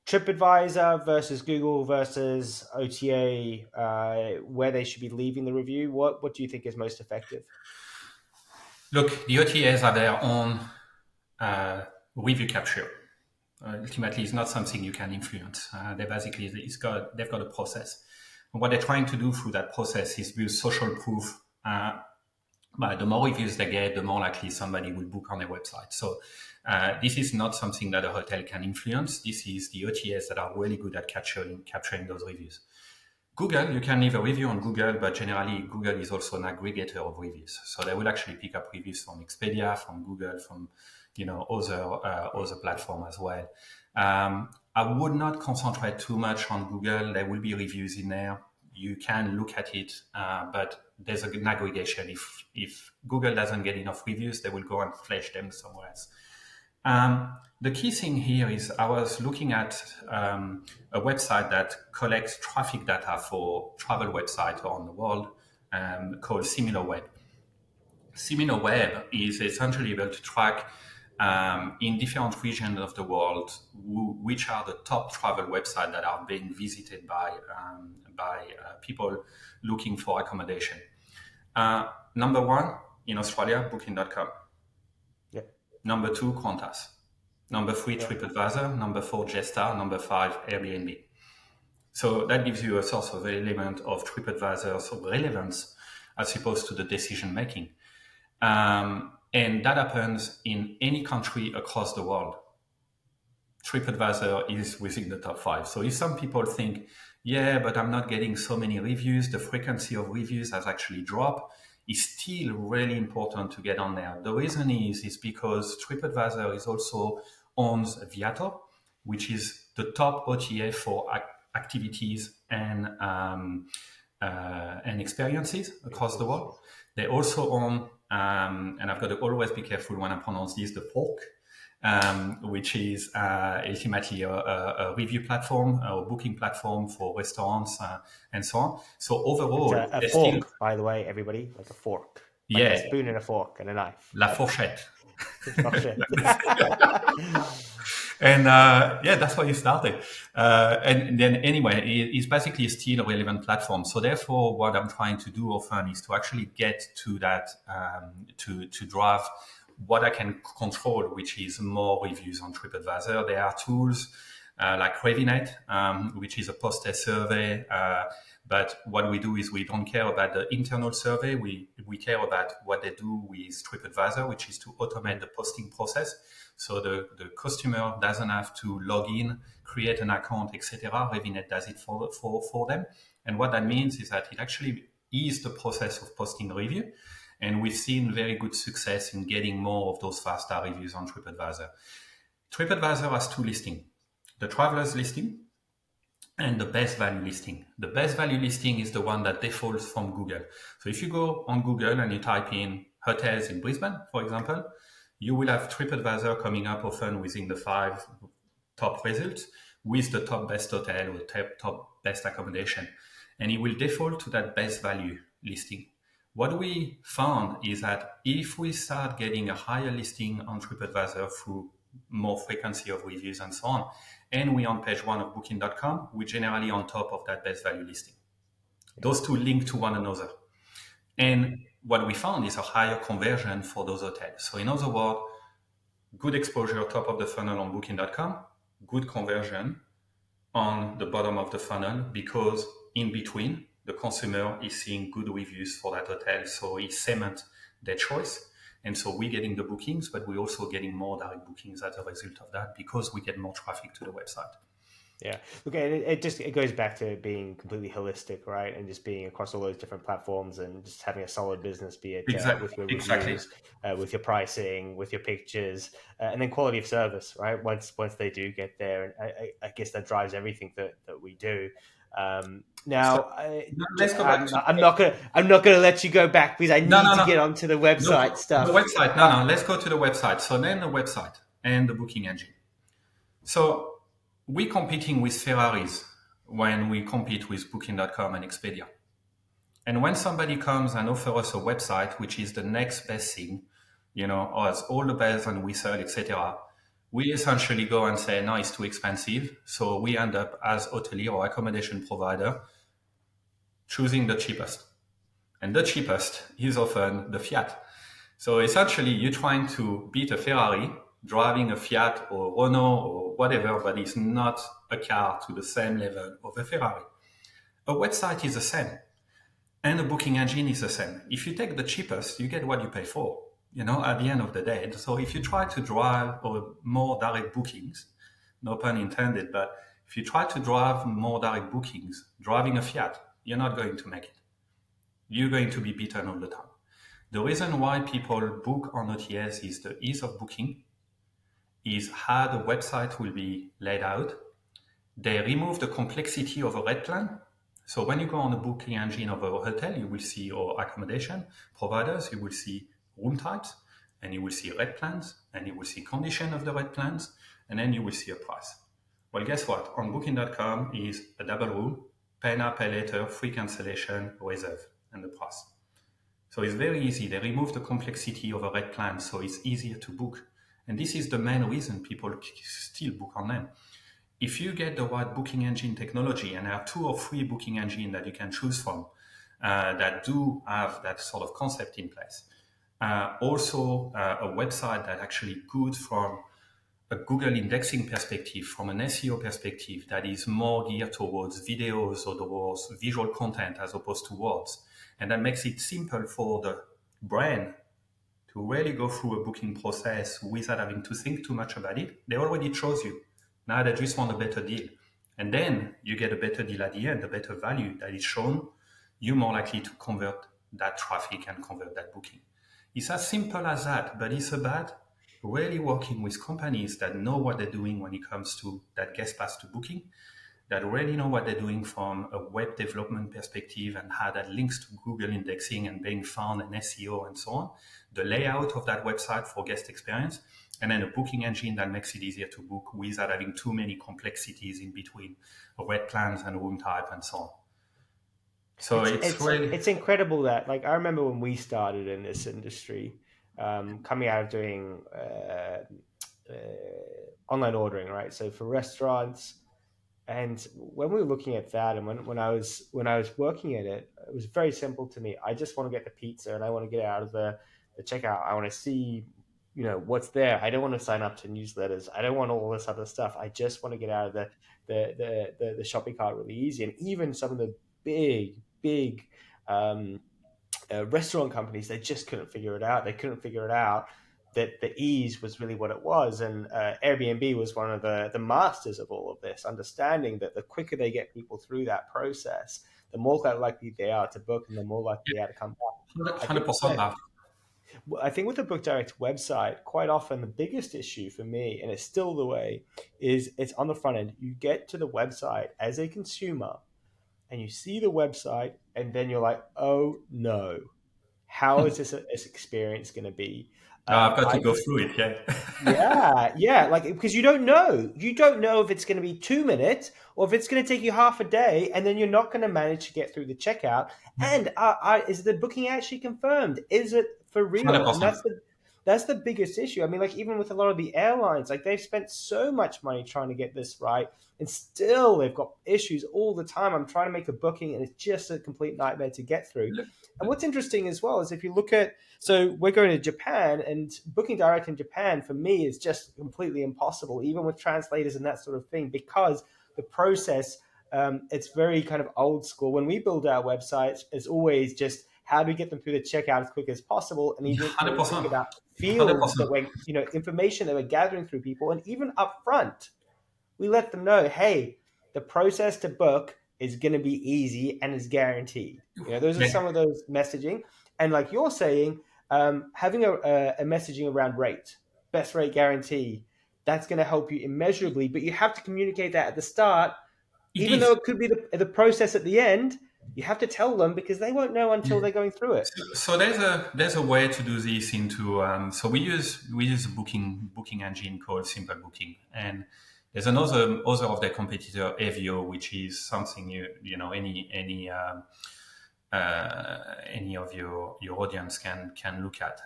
TripAdvisor versus Google versus OTA, where they should be leaving the review. What do you think is most effective? Look, the OTAs are their own uh, review capture. Ultimately, it's not something you can influence. They basically they've got a process. And what they're trying to do through that process is build social proof. But the more reviews they get, the more likely somebody will book on their website. So this is not something that a hotel can influence. This is the OTAs that are really good at capturing those reviews. Google, you can leave a review on Google, but generally Google is also an aggregator of reviews. So they will actually pick up reviews from Expedia, from Google, from other platform as well. I would not concentrate too much on Google. There will be reviews in there. You can look at it, but there's an aggregation. If Google doesn't get enough reviews, they will go and flash them somewhere else. The key thing here is I was looking at a website that collects traffic data for travel websites around the world called SimilarWeb. SimilarWeb is essentially able to track in different regions of the world which are the top travel websites that are being visited by people looking for accommodation. Number one in Australia, Booking.com. Yeah, Number two, Qantas. Number three, yeah, TripAdvisor. Number four, Jetstar. Number five, Airbnb. So that gives you a source of element of TripAdvisor's relevance as opposed to the decision making. And that happens in any country across the world. TripAdvisor is within the top five. So if some people think, yeah, but I'm not getting so many reviews, the frequency of reviews has actually dropped, it's still really important to get on there. The reason is because TripAdvisor is also owns Viator, which is the top OTA for activities and experiences across the world. They also own, and I've got to always be careful when I pronounce this, the Fork, which is ultimately a review platform, a booking platform for restaurants and so on. So it's overall, a they still, fork, by the way, everybody, like a fork, like a yeah, spoon and a fork and a knife. la Like, fourchette. oh shit. And yeah, that's why you started. And then anyway, it's basically still a relevant platform. So therefore, what I'm trying to do often is to actually get to that, to drive what I can control, which is more reviews on TripAdvisor. There are tools like Revinet, which is a post-test survey. But what we do is we don't care about the internal survey. We care about what they do with TripAdvisor, which is to automate the posting process. So the customer doesn't have to log in, create an account, etc. Revinet does it for them. And what that means is that it actually ease the process of posting a review. And we've seen very good success in getting more of those 5 star reviews on TripAdvisor. TripAdvisor has two listings: the traveler's listing and the best value listing. The best value listing is the one that defaults from Google. So if you go on Google and you type in hotels in Brisbane, for example, you will have TripAdvisor coming up often within the 5 top results with the top best hotel or top best accommodation. And it will default to that best value listing. What we found is that if we start getting a higher listing on TripAdvisor through more frequency of reviews and so on, and we on page one of Booking.com, we're generally on top of that best value listing. Those two link to one another. And what we found is a higher conversion for those hotels. So in other words, good exposure top of the funnel on booking.com, good conversion on the bottom of the funnel because in between the consumer is seeing good reviews for that hotel, so it cements their choice. And so we're getting the bookings, but we're also getting more direct bookings as a result of that because we get more traffic to the website. Yeah. Okay. It goes back to being completely holistic, right? And just being across all those different platforms and just having a solid business, be it Exactly. with your Exactly. reviews, with your pricing, with your pictures, and then quality of service, right? Once they do get there, and I guess that drives everything that we do. So Now, let's go back to I'm not gonna let you go back because I no, need no, to no. get onto the No, website the stuff. website. No, But no. Let's go to the website. So then the website and the booking engine. So we're competing with Ferraris when we compete with Booking.com and Expedia. And when somebody comes and offers us a website, which is the next best thing, as all the bells and whistle, etc., we essentially go and say, no, it's too expensive. So we end up as hotelier or accommodation provider choosing the cheapest. And the cheapest is often the Fiat. So essentially, you're trying to beat a Ferrari, driving a Fiat or Renault or whatever, but it's not a car to the same level of a Ferrari. A website is the same, and a booking engine is the same. If you take the cheapest, you get what you pay for, at the end of the day. So if you try to drive or more direct bookings, no pun intended, but if you try to drive more direct bookings, driving a Fiat, you're not going to make it. You're going to be beaten all the time. The reason why people book on OTAs is the ease of booking, is how the website will be laid out. They remove the complexity of a rate plan. So when you go on the booking engine of a hotel, you will see your accommodation providers, you will see room types, and you will see rate plans, and you will see condition of the rate plans, and then you will see a price. Well, guess what? On booking.com is a double rule, pay now, pay later, free cancellation, reserve, and the price. So it's very easy. They remove the complexity of a rate plan, so it's easier to book. And this is the main reason people still book online. If you get the right booking engine technology, and there are 2 or 3 booking engines that you can choose from that do have that sort of concept in place. Also, a website that actually good from a Google indexing perspective, from an SEO perspective, that is more geared towards videos or towards visual content as opposed to words. And that makes it simple for the brand to really go through a booking process without having to think too much about it. They already chose you. Now they just want a better deal. And then you get a better deal at the end, a better value that is shown. You're more likely to convert that traffic and convert that booking. It's as simple as that, but it's about really working with companies that know what they're doing when it comes to that guest pass to booking, that really know what they're doing from a web development perspective and how that links to Google indexing and being found and SEO and so on, the layout of that website for guest experience, and then a booking engine that makes it easier to book without having too many complexities in between rate plans and room type and so on. So it's really, It's incredible that, like, I remember when we started in this industry, coming out of doing online ordering, right? So for restaurants, and when we were looking at that, and when I was working at it, it was very simple to me. I just want to get the pizza, and I want to get out of the checkout. I want to see, what's there. I don't want to sign up to newsletters. I don't want all this other stuff. I just want to get out of the shopping cart really easy. And even some of the big um, restaurant companies, they just couldn't figure it out. They couldn't figure it out that the ease was really what it was. And Airbnb was one of the masters of all of this, understanding that the quicker they get people through that process, the more likely they are to book and the more likely they are to come back. I think 100% that. I think with the Book Direct website, quite often the biggest issue for me, and it's still the way, is it's on the front end. You get to the website as a consumer and you see the website, and then you're like, oh no, how is this experience going to be? I've got to I go through it, yeah. Yeah, like, because you don't know if it's going to be 2 minutes or if it's going to take you half a day, and then you're not going to manage to get through the checkout. And is the booking actually confirmed? Is it for real? And 100%. that's the biggest issue. I mean, like even with a lot of the airlines, like they've spent so much money trying to get this right, and still they've got issues all the time. I'm trying to make a booking, and it's just a complete nightmare to get through. And what's interesting as well is if you look at, so we're going to Japan, and booking direct in Japan for me is just completely impossible, even with translators and that sort of thing, because the process, it's very kind of old school. When we build our websites, it's always just how do we get them through the checkout as quick as possible, and even when we think 100%. about fields 100%. that we're, information that we're gathering through people, and even up front, we let them know, hey, the process to book is going to be easy and is guaranteed. Those are Yeah. some of those messaging. And like you're saying, having a messaging around rate, best rate guarantee, that's going to help you immeasurably. But you have to communicate that at the start, It even is. though it could be the process at the end. You have to tell them because they won't know until they're going through it. So there's a way to do this into so we use a booking engine called Simple Booking, and there's another of their competitor Avio, which is something any of your audience can look at.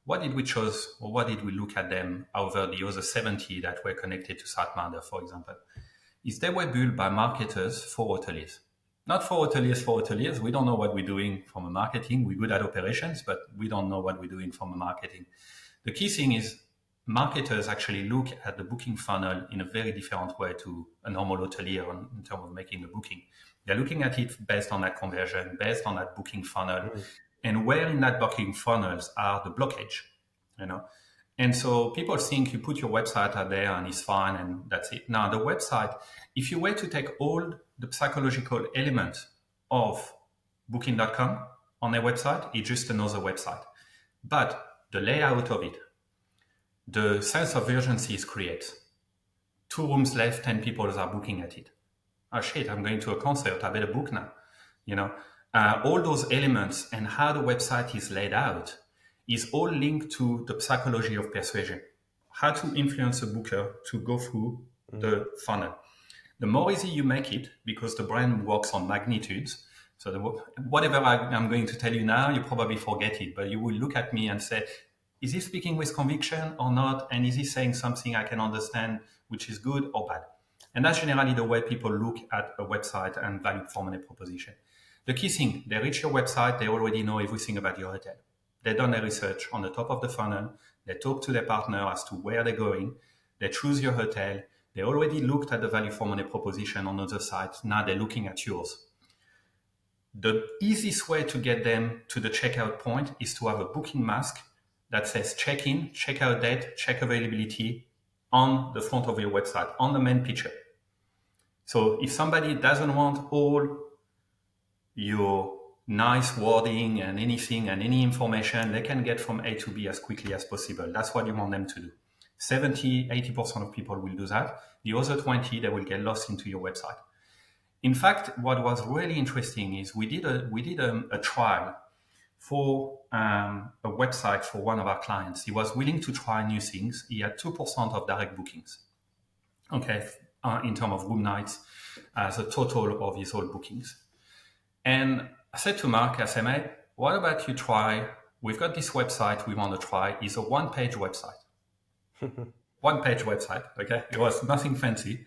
What did we choose, or what did we look at them over the other 70 that were connected to SiteMinder, for example? Is they were built by marketers for hoteliers. Not for hoteliers. We don't know what we're doing from a marketing. We're good at operations, but we don't know what we're doing from a marketing. The key thing is marketers actually look at the booking funnel in a very different way to a normal hotelier in terms of making a booking. They're looking at it based on that conversion, based on that booking funnel, Mm. and where in that booking funnels are the blockage, you know. And so people think you put your website out there and it's fine and that's it. Now, the website, if you were to take all the psychological elements of booking.com on their website, it's just another website. But the layout of it, the sense of urgency it creates. 2 rooms left, 10 people are booking at it. Oh shit, I'm going to a concert, I better book now. You know, all those elements and how the website is laid out is all linked to the psychology of persuasion. How to influence a booker to go through the funnel. The more easy you make it, because the brain works on magnitudes. So whatever I'm going to tell you now, you probably forget it, but you will look at me and say, is he speaking with conviction or not? And is he saying something I can understand, which is good or bad? And that's generally the way people look at a website and value for money proposition. The key thing, they reach your website, they already know everything about your hotel. They've done their research on the top of the funnel. They talk to their partner as to where they're going. They choose your hotel. They already looked at the value for money proposition on other sites. Now they're looking at yours. The easiest way to get them to the checkout point is to have a booking mask that says check-in, check-out date, check availability on the front of your website, on the main picture. So if somebody doesn't want all your nice wording and anything and any information, they can get from A to B as quickly as possible. That's what you want them to do. 70, 80% of people will do that. The other 20, they will get lost into your website. In fact, what was really interesting is we did a trial for a website for one of our clients. He was willing to try new things. He had 2% of direct bookings, okay, in terms of room nights as a total of his whole bookings. And I said to Mark, I said, mate, what about you try? We've got this website we want to try. It's a one-page website. One-page website, okay? It was nothing fancy,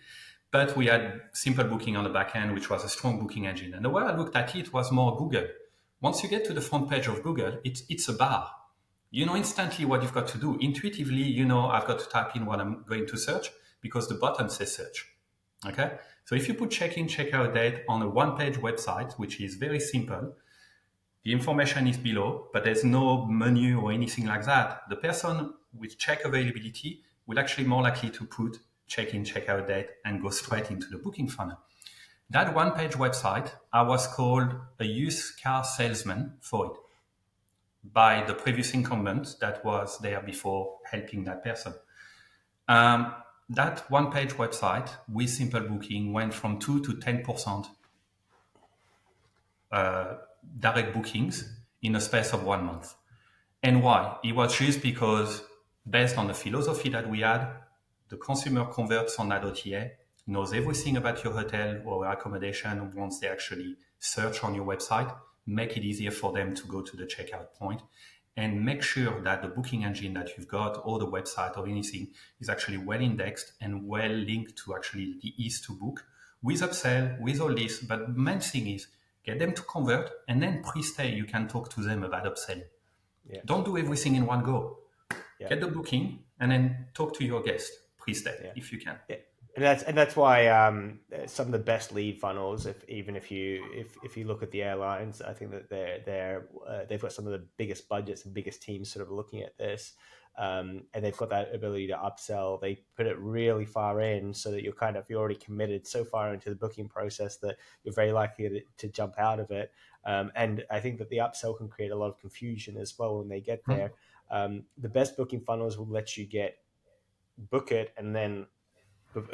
but we had simple booking on the back end, which was a strong booking engine. And the way I looked at it was more Google. Once you get to the front page of Google, it's a bar. You know instantly what you've got to do. Intuitively, you know I've got to type in what I'm going to search because the button says search. Okay? So if you put check-in, check-out date on a one-page website, which is very simple, the information is below, but there's no menu or anything like that. The person with check availability will actually more likely to put check-in, check-out date and go straight into the booking funnel. That one-page website, I was called a used car salesman for it by the previous incumbent that was there before helping that person. That one-page website with simple booking went from 2 to 10% direct bookings in a space of 1 month. And why? It was just because based on the philosophy that we had, the consumer converts on that OTA, knows everything about your hotel or accommodation once they actually search on your website, make it easier for them to go to the checkout point. and make sure that the booking engine that you've got or the website or anything is actually well indexed and well linked to actually the ease to book with upsell, with all this. But the main thing is get them to convert, and then pre-stay, you can talk to them about upselling. Yeah. Don't do everything in one go. Yeah. Get the booking and then talk to your guest pre-stay Yeah. if you can. Yeah. And that's why some of the best lead funnels, if you look at the airlines, I think that they've got some of the biggest budgets and biggest teams sort of looking at this, and they've got that ability to upsell. They put it really far in so that you're already committed so far into the booking process that you're very likely to jump out of it. And I think that the upsell can create a lot of confusion as well when they get Hmm? there. The best booking funnels will let you book it, and then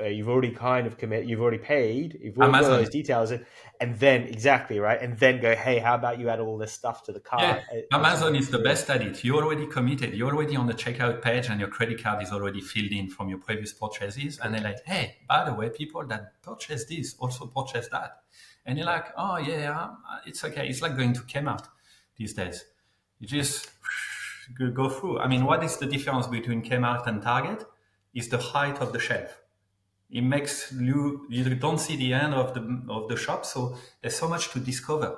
you've already kind of commit, you've already paid, you've already got Amazon. those details in, and then exactly right, and then go, hey, how about you add all this stuff to the Yeah, cart as you Amazon go is the through. best at it. You're already committed. You're already on the checkout page and your credit card is already filled in from your previous purchases. And they're like, Correct. hey, by the way, people that purchase this also purchase that. And you're Yeah. like, oh, yeah, it's okay. It's like going to Kmart these days. You just go through. I That's mean, right. what is the difference between Kmart and Target? Is the height of the shelf. It makes you don't see the end of the shop, so there's so much to discover.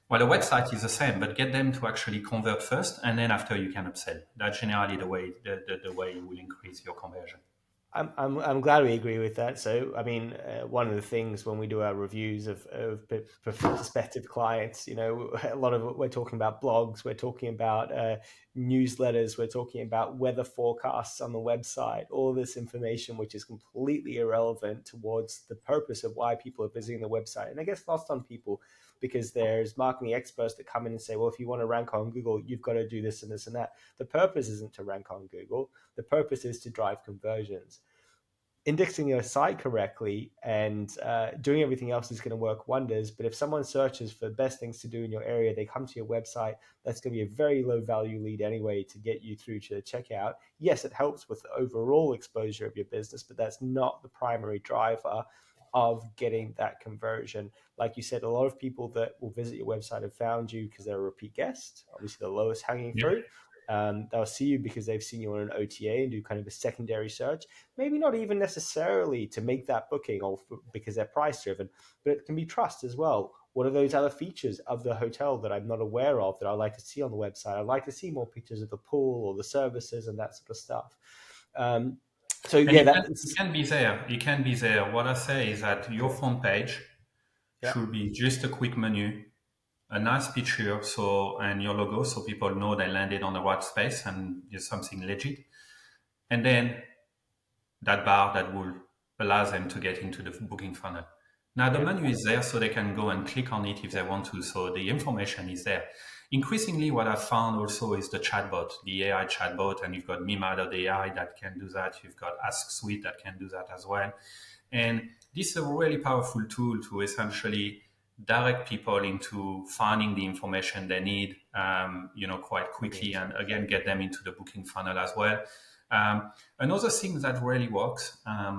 Well, the Yeah. website is the same, but get them to actually convert first, and then after you can upsell. That's generally the way you will increase your conversion. I'm glad we agree with that. So, I mean, one of the things when we do our reviews of prospective clients, a lot of we're talking about blogs, we're talking about newsletters, we're talking about weather forecasts on the website, all this information which is completely irrelevant towards the purpose of why people are visiting the website. And it gets lost on people because there's marketing experts that come in and say, well, if you want to rank on Google, you've got to do this and this and that. The purpose isn't to rank on Google. The purpose is to drive conversions. Indexing your site correctly and doing everything else is going to work wonders. But if someone searches for the best things to do in your area, they come to your website, that's going to be a very low value lead anyway to get you through to the checkout. Yes, it helps with the overall exposure of your business, but that's not the primary driver of getting that conversion. Like you said, a lot of people that will visit your website have found you because they're a repeat guest, obviously the lowest hanging Yeah. fruit. They'll see you because they've seen you on an OTA and do kind of a secondary search. Maybe not even necessarily to make that booking or because they're price driven, but it can be trust as well. What are those other features of the hotel that I'm not aware of that I'd like to see on the website? I'd like to see more pictures of the pool or the services and that sort of stuff. Um, so And yeah, it that's can be there. It can be there. What I say is that your front page yeah, should be just a quick menu, a nice picture, and your logo, so people know they landed on the right space and it's something legit. And then that bar that will allow them to get into the booking funnel. Now, the yeah, menu is there so they can go and click on it if they want to. So the information is there. Increasingly, what I've found also is the chatbot, the AI chatbot, and you've got Mima.ai that can do that. You've got Ask Suite that can do that as well. And this is a really powerful tool to essentially direct people into finding the information they need, quite booking quickly, and experience. again, get them into the booking funnel as well. Another thing that really works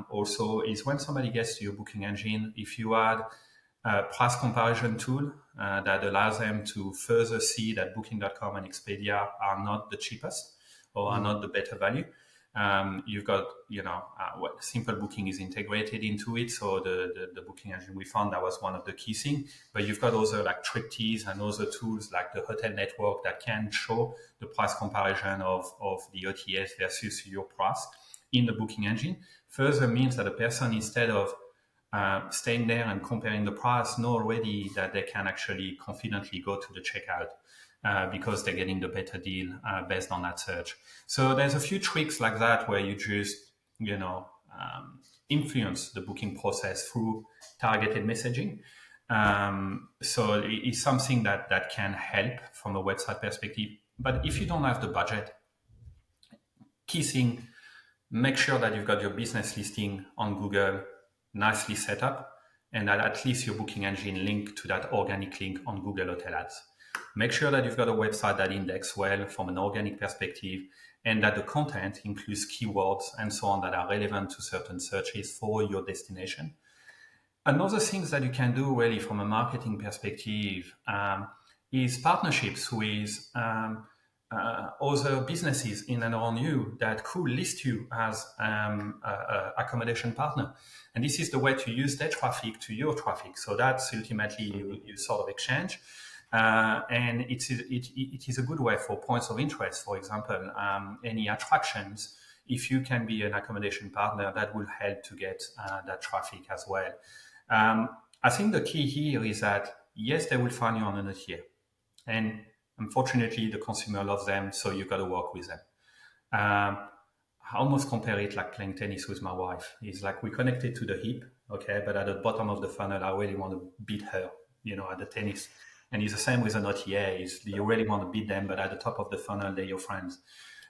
also is when somebody gets to your booking engine, if you add a price comparison tool that allows them to further see that Booking.com and Expedia are not the cheapest or are Mm, not the better value. You've got, simple booking is integrated into it. So the booking engine, we found that was one of the key things. But you've got other like Triptease and other tools like the hotel network that can show the price comparison of the OTAs versus your price in the booking engine. Further means that a person, instead of staying there and comparing the price, know already that they can actually confidently go to the checkout because they're getting the better deal based on that search. So there's a few tricks like that where you just, influence the booking process through targeted messaging. So it's something that can help from a website perspective. But if you don't have the budget, key thing, make sure that you've got your business listing on Google nicely set up and that at least your booking engine link to that organic link on Google Hotel Ads. Make sure that you've got a website that indexes well from an organic perspective and that the content includes keywords and so on that are relevant to certain searches for your destination. Another thing that you can do really from a marketing perspective is partnerships with other businesses in and around you that could list you as a accommodation partner. And this is the way to use their traffic to your traffic. So that's ultimately you sort of exchange. And it is a good way for points of interest, for example, any attractions. If you can be an accommodation partner, that will help to get that traffic as well. I think the key here is that, yes, they will find you on an OTA. And unfortunately, the consumer loves them, so you got to work with them. I almost compare it like playing tennis with my wife. It's like we connected to the hip, okay, but at the bottom of the funnel, I really want to beat her, at the tennis. And it's the same with an OTA. Is you really want to beat them, but at the top of the funnel, they're your friends.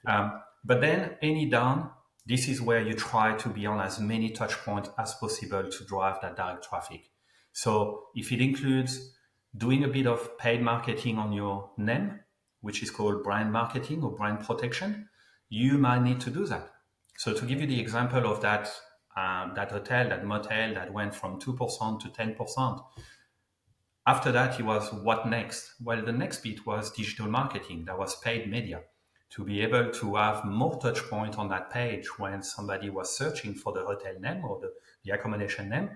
But then any down, this is where you try to be on as many touch points as possible to drive that direct traffic. So if it includes doing a bit of paid marketing on your name, which is called brand marketing or brand protection, you might need to do that. So to give you the example of that hotel, that motel that went from 2% to 10%, after that, it was what next? Well, the next bit was digital marketing. That was paid media to be able to have more touch point on that page when somebody was searching for the hotel name or the accommodation name.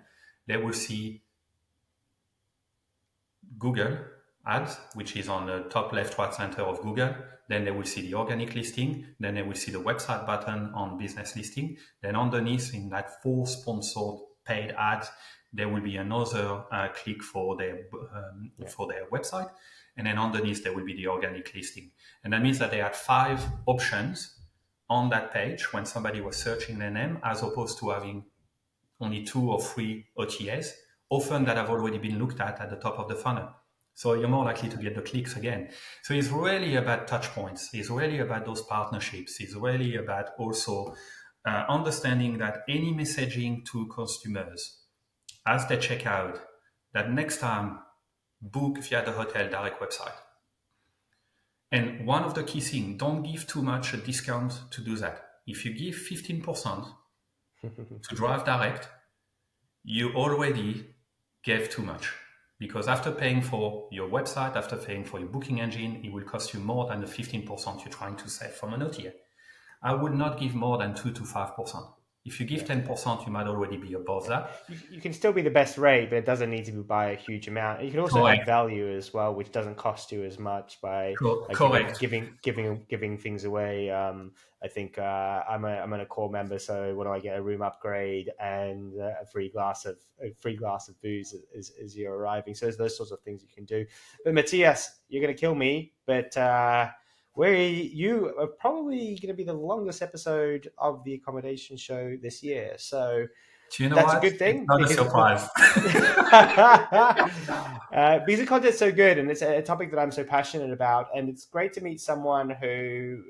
They will see Google ads, which is on the top left, right center of Google. Then they will see the organic listing. Then they will see the website button on business listing. Then underneath in that 4 sponsored paid ads, there will be another click for their website. And then underneath, there will be the organic listing. And that means that they had 5 options on that page when somebody was searching their name, as opposed to having only 2 or 3 OTAs, often that have already been looked at the top of the funnel. So you're more likely to get the clicks again. So it's really about touch points. It's really about those partnerships. It's really about also understanding that any messaging to consumers as they check out, that next time book via the hotel direct website. And one of the key things, don't give too much a discount to do that. If you give 15% to drive direct, you already gave too much. Because after paying for your website, after paying for your booking engine, it will cost you more than the 15% you're trying to save from an OTA. I would not give more than 2 to 5%. If you give 10%, you might already be above that. You can still be the best rate, but it doesn't need to be by a huge amount. You can also add Correct. value as well, which doesn't cost you as much by Correct. giving things away. I think I'm a core member, so when I get a room upgrade and a free glass of booze as you're arriving, so there's those sorts of things you can do. But Matthias, you're going to kill me, but. Where you are probably going to be the longest episode of the accommodation show this year. So Do you know that's a what? good It's thing not a because surprise. because the content's so good and it's a topic that I'm so passionate about, and it's great to meet someone who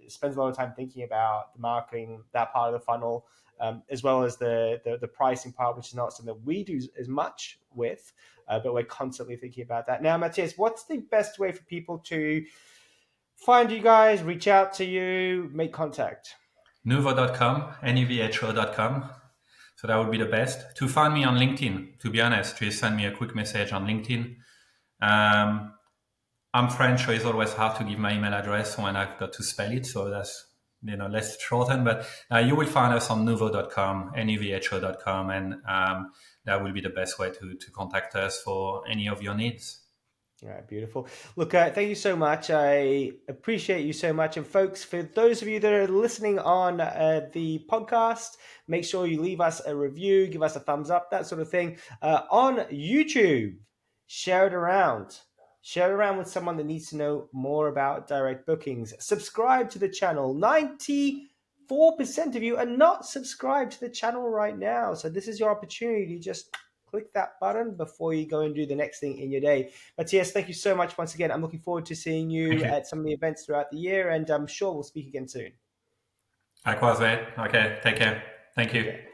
spends a lot of time thinking about the marketing, that part of the funnel, as well as the pricing part, which is not something that we do as much with, but we're constantly thinking about that. Now, Matthias, what's the best way for people to find you guys, reach out to you, make contact? Nuvo.com, nevho.com. So that would be the best. To find me on LinkedIn, to be honest, just send me a quick message on LinkedIn. I'm French, so it's always hard to give my email address when I've got to spell it. So that's, less shortened. But you will find us on nuvo.com, nevho.com, and that will be the best way to contact us for any of your needs. All right, beautiful. Look, thank you so much. I appreciate you so much. And folks, for those of you that are listening on the podcast, make sure you leave us a review, give us a thumbs up, that sort of thing. On YouTube, share it around. Share it around with someone that needs to know more about direct bookings. Subscribe to the channel. 94% of you are not subscribed to the channel right now. So this is your opportunity. Just click that button before you go and do the next thing in your day. Matthias, thank you so much once again. I'm looking forward to seeing you at some of the events throughout the year, and I'm sure we'll speak again soon. Likewise, mate. Okay, take care. Thank you. Okay.